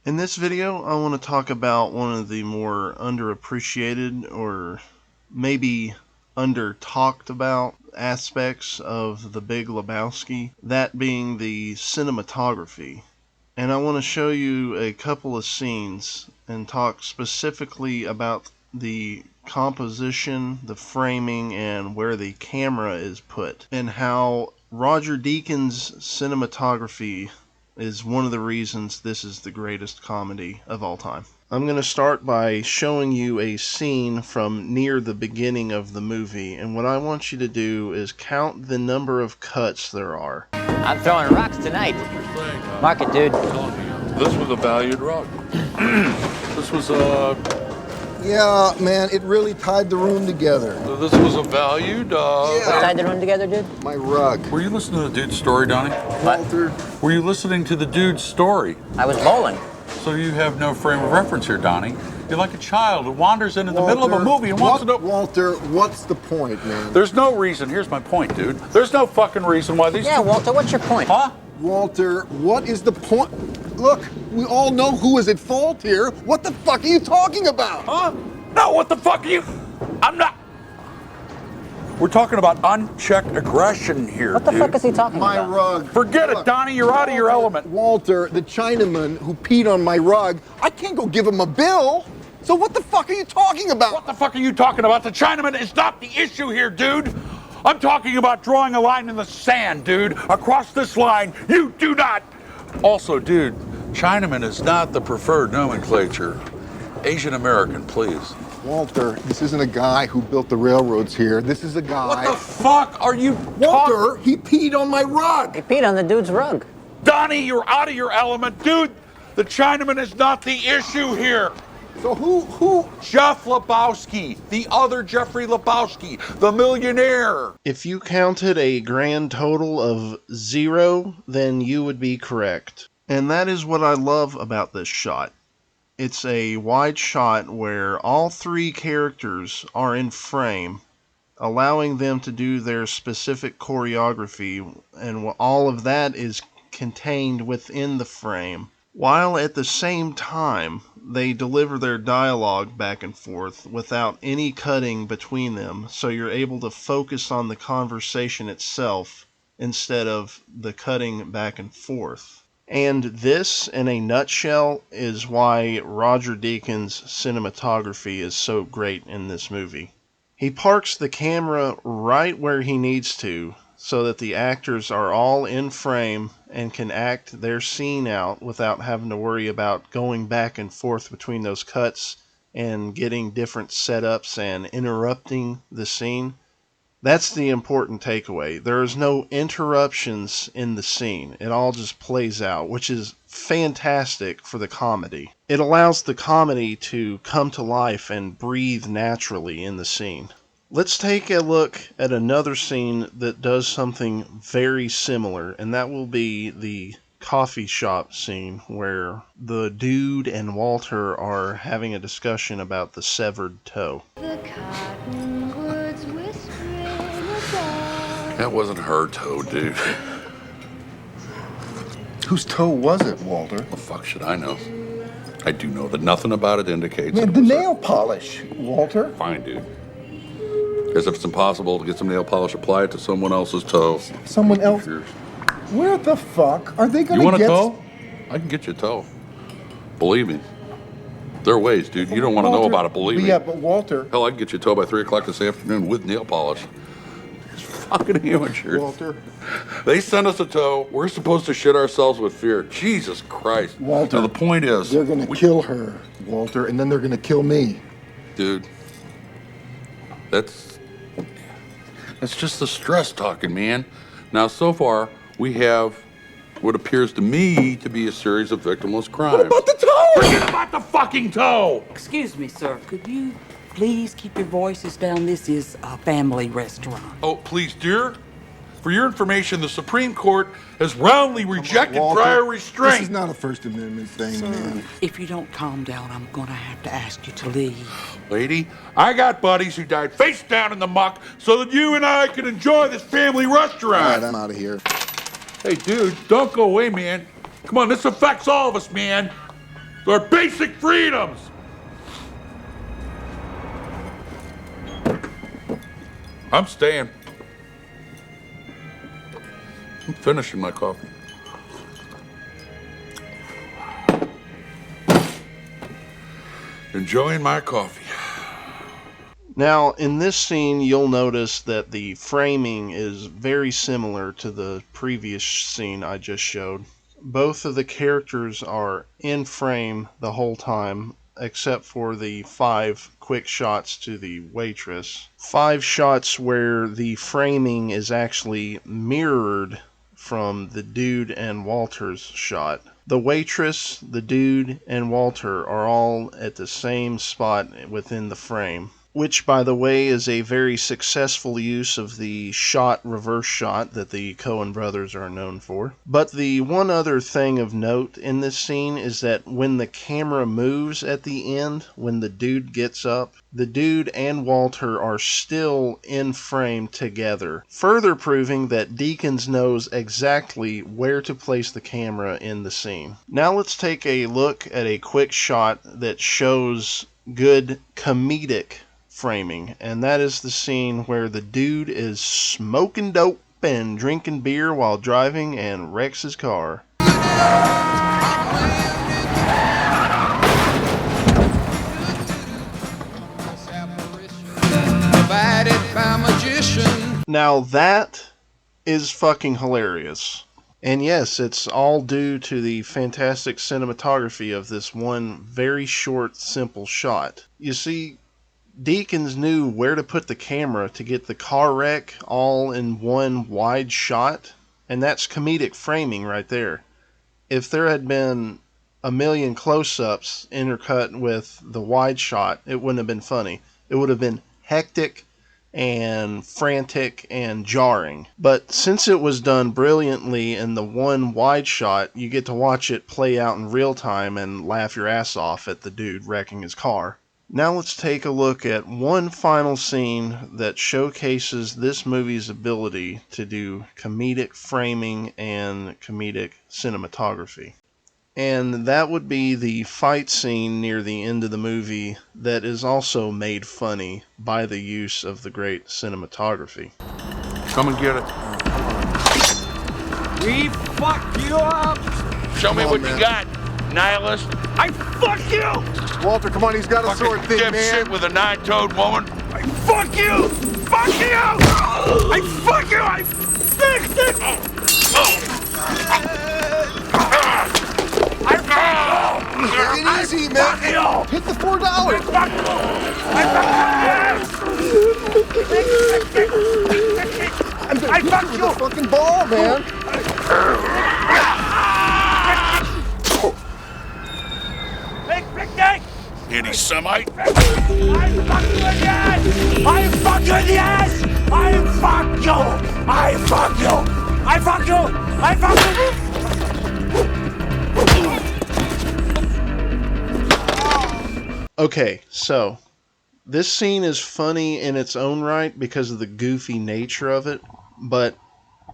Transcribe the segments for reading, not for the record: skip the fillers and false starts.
In this video, I want to talk about one of the more underappreciated or maybe under-talked about aspects of The Big Lebowski, that being the cinematography. And I want to show you a couple of scenes and talk specifically about the composition, the framing, and where the camera is put, and how Roger Deakins' cinematography is one of the reasons this is the greatest comedy of all time. I'm going to start by showing you a scene from near the beginning of the movie, and what I want you to do is count the number of cuts there are. I'm throwing rocks tonight. Mark it, dude. This was a valued rug. This was Yeah, man, it really tied the room together. This was a valued, What tied the room together, dude? My rug. Were you listening to the dude's story, Donnie? Walter. Were you listening to the dude's story? I was bowling. So you have no frame of reference here, Donnie. You're like a child who wanders into the middle of a movie and wants to know... Walter, what's the point, man? There's no reason. Here's my point, dude. There's no fucking reason why these... Yeah, Walter, what's your point? Huh? Walter, what is the point? Look, we all know who is at fault here. What the fuck are you talking about? Huh? No, what the fuck are you... I'm not... We're talking about unchecked aggression here, What the dude. fuck is he talking My about? rug. Forget it, Donnie. You're out of your element. Walter, the Chinaman who peed on my rug, I can't go give him a bill. So what the fuck are you talking about? What the fuck are you talking about? The Chinaman is not the issue here, dude. I'm talking about drawing a line in the sand, dude. Across this line, you do not. Also, dude, Chinaman is not the preferred nomenclature. Asian American, please. Walter, this isn't a guy who built the railroads here. This is a guy... What the fuck are you Walter, he peed on my rug. He peed on the dude's rug. Donnie, you're out of your element. Dude, the Chinaman is not the issue here. So who? Jeff Lebowski, the other Jeffrey Lebowski, the millionaire. If you counted a grand total of 0, then you would be correct. And that is what I love about this shot. It's a wide shot where all three characters are in frame, allowing them to do their specific choreography, and all of that is contained within the frame, while at the same time they deliver their dialogue back and forth without any cutting between them, so you're able to focus on the conversation itself instead of the cutting back and forth. And this, in a nutshell, is why Roger Deakins' cinematography is so great in this movie. He parks the camera right where he needs to, so that the actors are all in frame and can act their scene out without having to worry about going back and forth between those cuts and getting different setups and interrupting the scene. That's the important takeaway. There is no interruptions in the scene. It all just plays out, which is fantastic for the comedy. It allows the comedy to come to life and breathe naturally in the scene. Let's take a look at another scene that does something very similar, and that will be the coffee shop scene where the dude and Walter are having a discussion about the severed toe. The cottonwoods whispering above. That wasn't her toe, dude. Whose toe was it, Walter? The fuck should I know? I do know that nothing about it indicates Man, that it the was nail polish, Walter. Fine, dude. As if it's impossible to get some nail polish, apply it to someone else's toe. Someone else. Yours. Where the fuck are they gonna You want get? a toe? I can get you a toe. Believe me. There are ways, dude. You don't want to know about it, believe me. Yeah, but Walter. Hell, I can get you a toe by 3 o'clock this afternoon with nail polish. It's fucking amateurs. Walter. They send us a toe. We're supposed to shit ourselves with fear. Jesus Christ. Walter. Now, the point is... They're gonna kill her, Walter, and then they're gonna kill me. Dude. That's just the stress talking, man. Now, so far, we have what appears to me to be a series of victimless crimes. What about the toe? Forget about the fucking toe! Excuse me, sir. Could you please keep your voices down? This is a family restaurant. Oh, please, dear. For your information, the Supreme Court has roundly rejected Walter, prior restraint. This is not a First Amendment thing, man. If you don't calm down, I'm gonna have to ask you to leave. Lady, I got buddies who died face down in the muck so that you and I can enjoy this family All right, restaurant. I'm out of here. Hey, dude, don't go away, man. Come on, this affects all of us, man. They're basic freedoms. I'm staying. I'm finishing my coffee. Enjoying my coffee. Now, in this scene, you'll notice that the framing is very similar to the previous scene I just showed. Both of the characters are in frame the whole time, except for the 5 quick shots to the waitress. 5 shots where the framing is actually mirrored from the dude and Walter's shot. The waitress, the dude, and Walter are all at the same spot within the frame, which, by the way, is a very successful use of the reverse shot that the Coen brothers are known for. But the one other thing of note in this scene is that when the camera moves at the end, when the dude gets up, the dude and Walter are still in frame together, further proving that Deakins knows exactly where to place the camera in the scene. Now let's take a look at a quick shot that shows good comedic framing, and that is the scene where the dude is smoking dope and drinking beer while driving and wrecks his car. Now that is fucking hilarious. And yes, it's all due to the fantastic cinematography of this one very short, simple shot. You see, Deakins knew where to put the camera to get the car wreck all in one wide shot, and that's comedic framing right there. If there had been a million close-ups intercut with the wide shot, it wouldn't have been funny. It would have been hectic and frantic and jarring. But since it was done brilliantly in the one wide shot, you get to watch it play out in real time and laugh your ass off at the dude wrecking his car. Now let's take a look at one final scene that showcases this movie's ability to do comedic framing and comedic cinematography. And that would be the fight scene near the end of the movie that is also made funny by the use of the great cinematography. Come and get it. We fuck you up! Show me what you got, nihilist. I fuck you! Walter, come on, he's got a Fucking sword thing, man. dipshit with a 9-toed woman. I fuck you! Fuck you! I fuck you! I fuck you! Take it easy, man. Hit the $4. I fuck you! The fucking ball, man. Big dick! Anti-Semite. I fuck you in the ass! I fuck you in the ass! I fuck you! I fuck you! I fuck you! I fuck you! Okay, so this scene is funny in its own right because of the goofy nature of it, but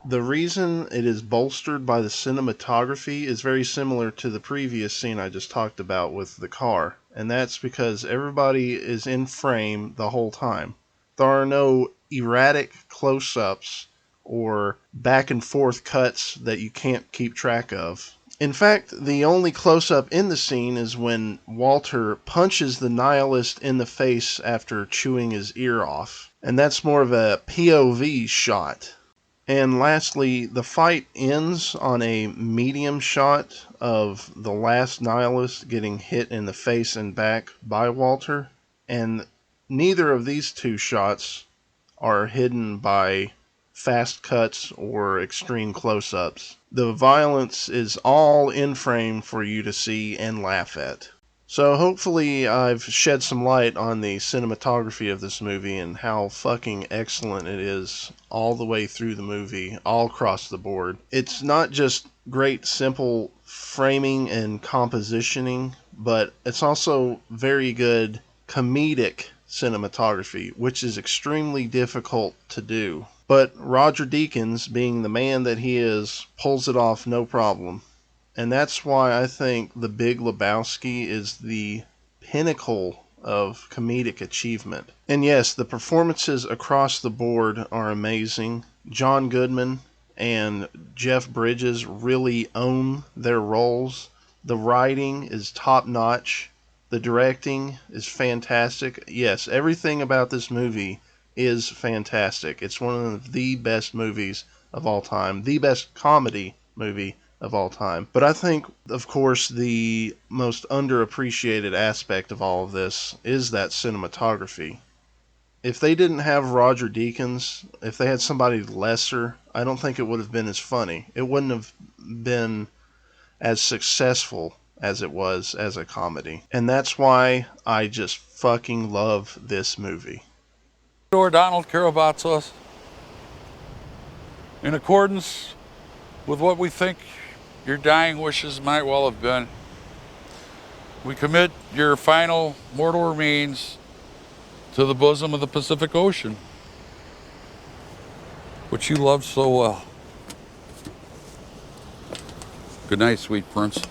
the reason it is bolstered by the cinematography is very similar to the previous scene I just talked about with the car, and that's because everybody is in frame the whole time. There are no erratic close-ups or back and forth cuts that you can't keep track of. In fact, the only close-up in the scene is when Walter punches the nihilist in the face after chewing his ear off, and that's more of a POV shot. And lastly, the fight ends on a medium shot of the last nihilist getting hit in the face and back by Walter, and neither of these two shots are hidden by fast cuts or extreme close-ups. The violence is all in frame for you to see and laugh at. So hopefully I've shed some light on the cinematography of this movie and how fucking excellent it is all the way through the movie, all across the board. It's not just great simple framing and compositioning, but it's also very good comedic cinematography, which is extremely difficult to do. But Roger Deakins, being the man that he is, pulls it off no problem. And that's why I think The Big Lebowski is the pinnacle of comedic achievement. And yes, the performances across the board are amazing. John Goodman and Jeff Bridges really own their roles. The writing is top notch. The directing is fantastic. Yes, everything about this movie is fantastic. It's one of the best movies of all time, the best comedy movie of all time. But I think, of course, the most underappreciated aspect of all of this is that cinematography. If they didn't have Roger Deakins, if they had somebody lesser, I don't think it would have been as funny. It wouldn't have been as successful as it was as a comedy. And that's why I just fucking love this movie. Or Donald Karabatsas, in accordance with what we think your dying wishes might well have been, we commit your final mortal remains to the bosom of the Pacific Ocean, which you loved so well. Good night, sweet prince.